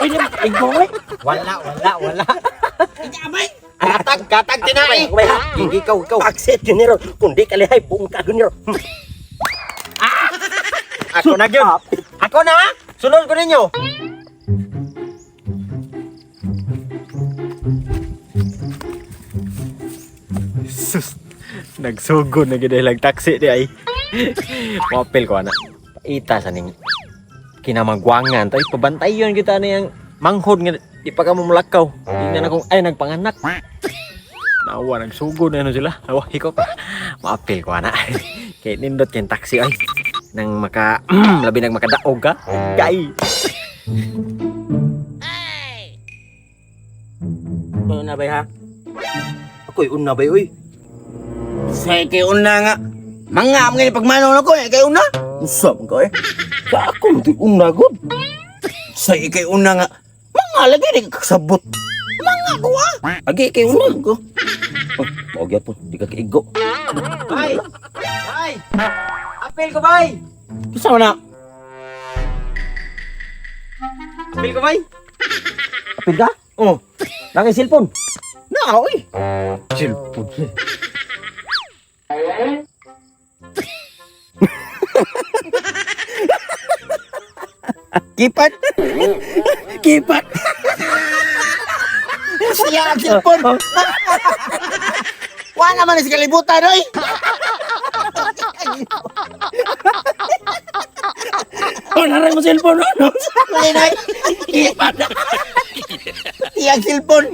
Ay, boy. Wala. Amay. Katag tinai. Ikaw. Akset yun nero. Kundi kalihay buong kagun nero. Ako na gyud. Ako na. Sunod ko ninyo. Sus. Nagsugod na gid lang taxi di ay. Mapil ko ana. Paita sa ning kinamagwangan tay pabantayon kita na yang manghod nga di pa ka mamulakaw. Tingnan akong ay nagpanganak. Nawa nagsugod na sila. Awa hikop. Mapil ko ana. Kay nindot yung taxi ay nang maka labi nang makadaog ka. Kay. Una bay ha? Ako'y una bay uy. Say kay una nga. Mangam nga pagmano ko kay una. Usap ka eh. Sa ako di una gud. Say kay una nga. Mga lagi di kasabot. Mga ko Agi kay una ko. Oh, mao po, di ka kaigo. Bay. Apil ko bay. Kasama na. Apil ko bay. Apil ka? Oh, Nang cellphone. Na oy. Cellphone. Kipat. Siya ang cellphone. Wala naman sa kalibutan oy. Oh, naray mo cellphone no? Kulinay. Kipat. Siya ang cellphone.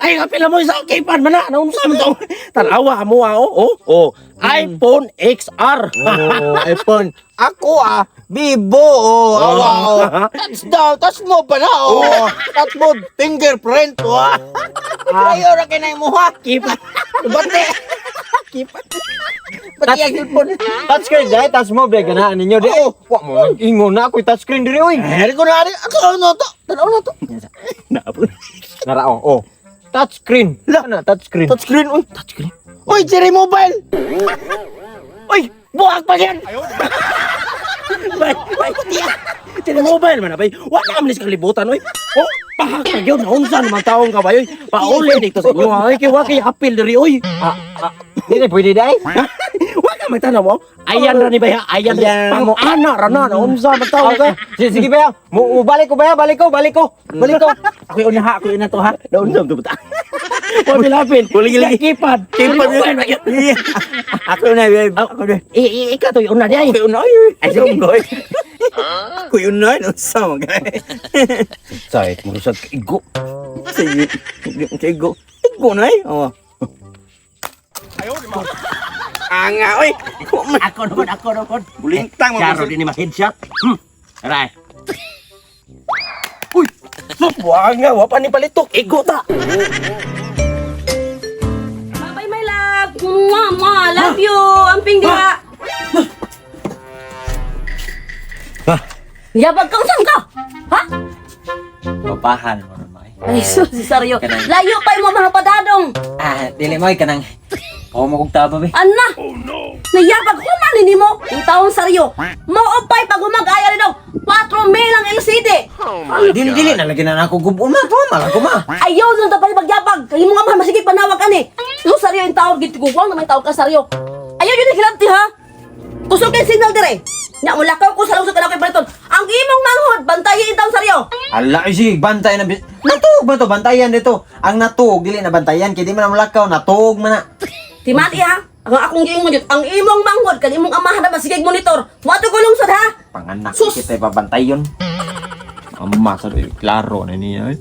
Ay, kapila mo sa keypad man na. Naunsa man to. Tanawa mo oh. iPhone XR. Oh, iPhone. Ako Vivo awa touch mo pa na touch mo fingerprint ayo ra kinay mo ha Keypad. bate kipat bate ang cellphone touchscreen dai touch mo be ganaan ninyo di. Wa mo ingon na ako touchscreen diri oy. ari ko na ari ako no to tanaw na to Naapon. Narao. Oh. Touchscreen. Na touchscreen. touchscreen oy Cherry Mobile Uy, buhag pa yan. Bay. Mobile man na bay. Wala man sa kalibutan oy. Oh, pahak na gyud naunsa naman taong ka bay oy. Pauli dito sa inyo ay kay wa kay apil diri oy. Dili pwede dai. Wa ka magtanaw mo. Ayan ra ni bay ha. Ayan pango ana ra na naunsa man taong ka. Sige ba? Balik ko. Ako yung una ako yung to ha. Naunsa to buta. Wa bilapin. Lagi keypad. ako na Ikaw to yung una di ay. ako na ay goy ako yun na no sa mga Say, murusag igo. sige igo na anga oy Ako naman. bulintang Charo din ni ma-headshot. Aray. Wag nga, wa pa ni palitok. Igo ta. Bye my love. Mama, love you. Amping diha. Yabag kang saan ka? Ha? Papahan mo naman. Ay, sus, si Saryo. Layo pa yung mga padadong. Dili mo kanang o mo kog taba be. Ana? Oh no. Nayabag human ni mo. Yung taong Saryo. Maupay pag umag-aya rin daw. 4 May lang LCD. Dili na lagi na ako gubo ma. Ako ma. Ayaw nung dapat magyabag. Kaya mga masigig panawag ka ni. Yung Saryo yung taong gitiguwang naman yung taong ka Saryo. Ayaw yun yung hilanti ha. Kusog yung signal dire. Nya mulakaw ko sa lusot ka na kay Baliton. Ang imong manghod, bantayin yung taong Saryo. Ala si bantay na natug ba to bantayan dito. Ang natug dili na bantayan kay di man mulakaw natug man na. Timati ha. Ang akong giingon yun. Ang imong manghod, kan imong amahan na masigig monitor. Wato ko lungsod ha. Panganak Sus! kita babantayon. Amma sa klaro na niya.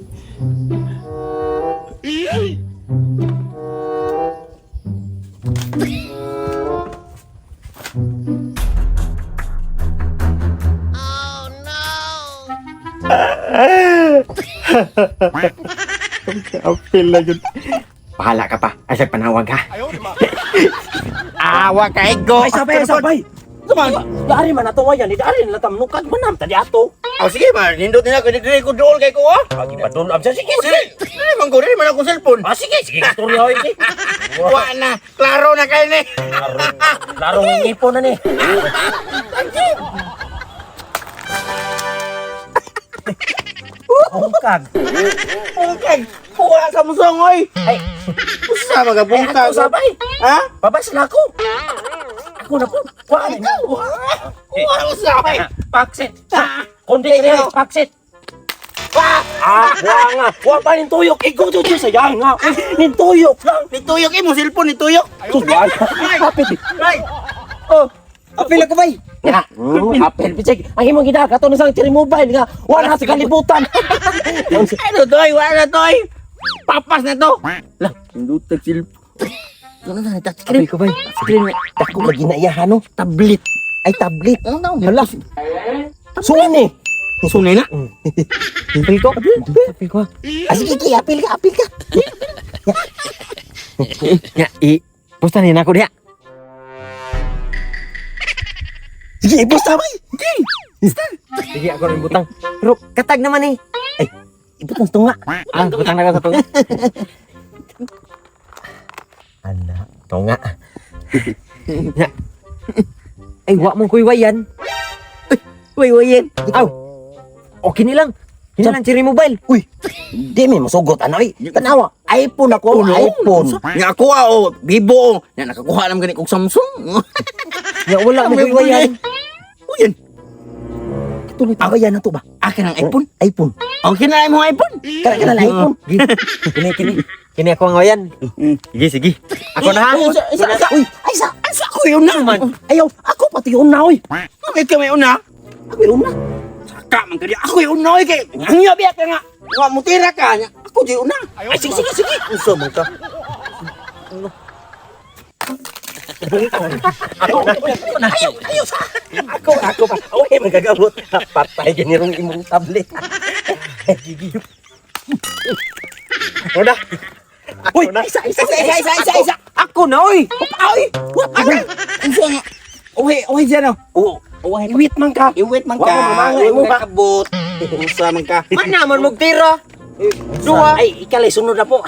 Apil na yun. Bahala ka pa. Asag panawag ha. awa kay go Ay, sabay. Dari man ato wayan, dari na tamnukad manam tadi ato. sige man nindot nila kay dire ko dool kay ko Lagi ba doon absa sige. dire man ko dire man akong cellphone Sige, istorya hoy ki. wa na klaro na kay ni Larong ngipon na ni. Bungkag. Bungkag. Kuha Samsung oy. Ay, Usa mga bungkag. ako sabay. Ha? Babay sila ako. Ako na po. Kuha na ikaw. Kuha usa oy. Paksit. Kundi ka paksit. Wala nga. Wala pa rin tuyok. Ikaw dito sa yan nga. Nintuyok lang. Nituyok imo cellphone nituyok. Subay. Kapit. Bay. Oh. Apil ako bay. Nga. Apel. Pichek. Ang imong gidaka. Ito na sa mobile nga. Wala sa kalibutan. Ano toy? Wala toy. Papas na to. Lah, indutag cellphone. Ano na, touchscreen ko ba? Screen nga. Ako lagi na iyahan, no? Tablet. Ay, tablet. Hala. Sunay eh. Sunay na. Apil ko. Apil ko. Ah, sige, apil ka. Apil ka. Nga, i-posta niya ako diya. Sige, i-posta ba? Sige. Sige, ako rin butang. Pero katag naman eh. Ay, ibutang sa tunga. Ah, butang na ka sa tunga. Anak, tunga. Nga. Ay, wak mong kuy-wayan. Way-wayin. Aw. Okay nilang. Yan ang cherry mobile. Uy. Di may masugot ano eh. Tanawa. iPhone ako. iPhone. Nga ako oh, Vivo. Nga nakakuha lang gani kog Samsung. Nga wala mo kuy-wayan. Uyan. Ito ni tawayan na to ba? Akin ang iPhone. iPhone. Okay na mo iPhone. Kaya na iPhone. Kini. Kini ako ang wayan. Sige, sige. Ako na ha. Isa. Uy. Ay sa ako yun na man. Ayaw. Ako pati yun na oy. Bakit ka may una? Ako yun na. Saka man kadi ako yun na kay. Ngangyo biya ka nga. Wa mo tira ka nya. Ako di una. Ay, sige, sige, sige. Uso mo ka. Ako na. Ayaw sa. Ako pa. Okay, magagamot. Patay ganyan imong tablet. Gigi. Ako na. Uy, isa. Ako na, oy. Oy. Unsa nga? Uy diyan oh. Iwit man ka. Iwit man Wa ka. mo mamangay mo ba? Kabot. Unsa man ka? Man naman magtira. Dua. Ay, ikalay sunod na po.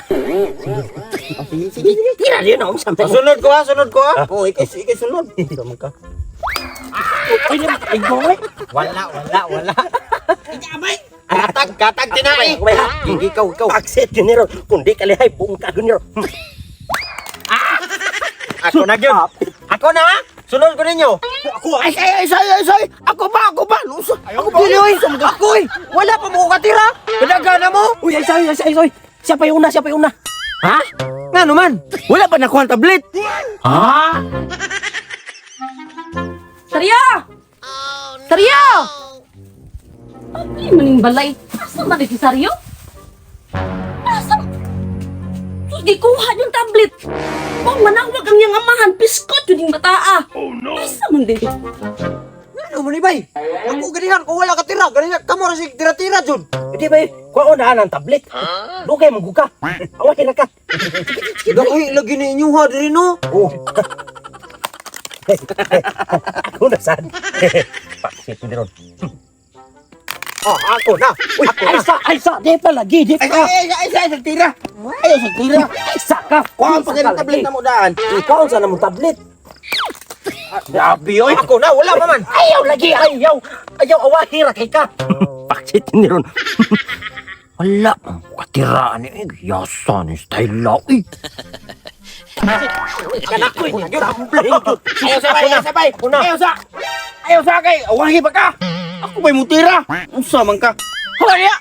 Sige. Tira din ako sa Sunod ko ha. Oh, ikay sunod. Unsa man ka? Ay, boy. Wala. Katag tinai. Ikaw. Akset yun nero. Kundi kalihay, buong ka yun nero. Ako na gyud. Ako na. Sunod ko ninyo. Ako ay. Ako ba? Ako Pili, oy. Ako, oy. Wala pa mo katira. Pinagana mo. Uy, ay, sorry. Siya pa yung una. Ha? Nga naman. Wala pa nakuha ang tablet. Ha? Saryo! Saryo! Ay, maning balay. Asa ba si Saryo? Asa? Hindi kuha yung tablet. Kung manawag ang niyang amahan, piskot yun yung bataa. Oh no! Asa man din? Ano mo ni bay? Ako ganihan kung wala ka tira. Ganihan kamo ra sig tira-tira jud. Hindi ba, kuha unahan ang tablet. Doon kayo magbuka. Awakin na ka. Dai lagi ni inyo ha diri no. Oh. Ako na saan? Paksit mo din. Oh, ako na. Uy, ay sa, di pa lagi, di pa. Ay, tira. Ayaw sa tira. Ay sa ka. Kuha pa kayo ng tablet na mo daan. Ikaw, saan mo tablet? Grabe, oy. Ako na wala pa man. Ayaw lagi, ayaw awahira kay ka. Paksit ni ron. Wala, ang katiraan ni Yasa ni style lao. Kanak ko. Ayaw sabay. Ayaw sa kay. Awahi pa ka. Ako ba'y mo tira? Unsa man ka? Hoya!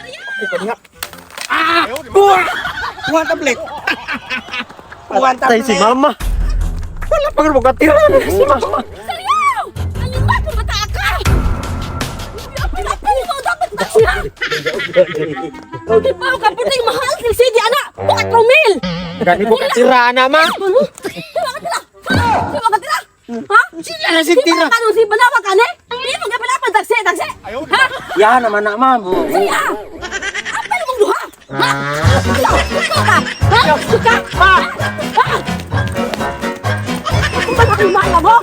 Ako ka niya. Kuha tablet. Kuha Tay tablet. si mama. Wala pa rin mo katiraan ni si mama. Saryo! Ayun ba, pumata ka! Pinapili mo, dapat ba siya? Di ba, kaputing mahal si Sidi, anak! Bukat promil! Gani ko katira na ma. Sino ka tira? Sino ka tira? Ha? Sila na si tira. Sino ka si Banawag ka, ne? Hindi mo ka pinapan, taksi! Ha? Yan naman na, ma'am. Siya! Apa na mong duha? Ha? Ikaw ka? Ha? Suka? Ha? Ha? Ako ba nakimala mo?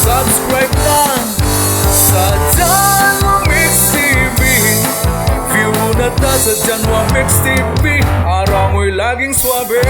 Subscribe lang sa Don Mix TV Balita sa Janwa Mix TV, araw mo'y laging swabe.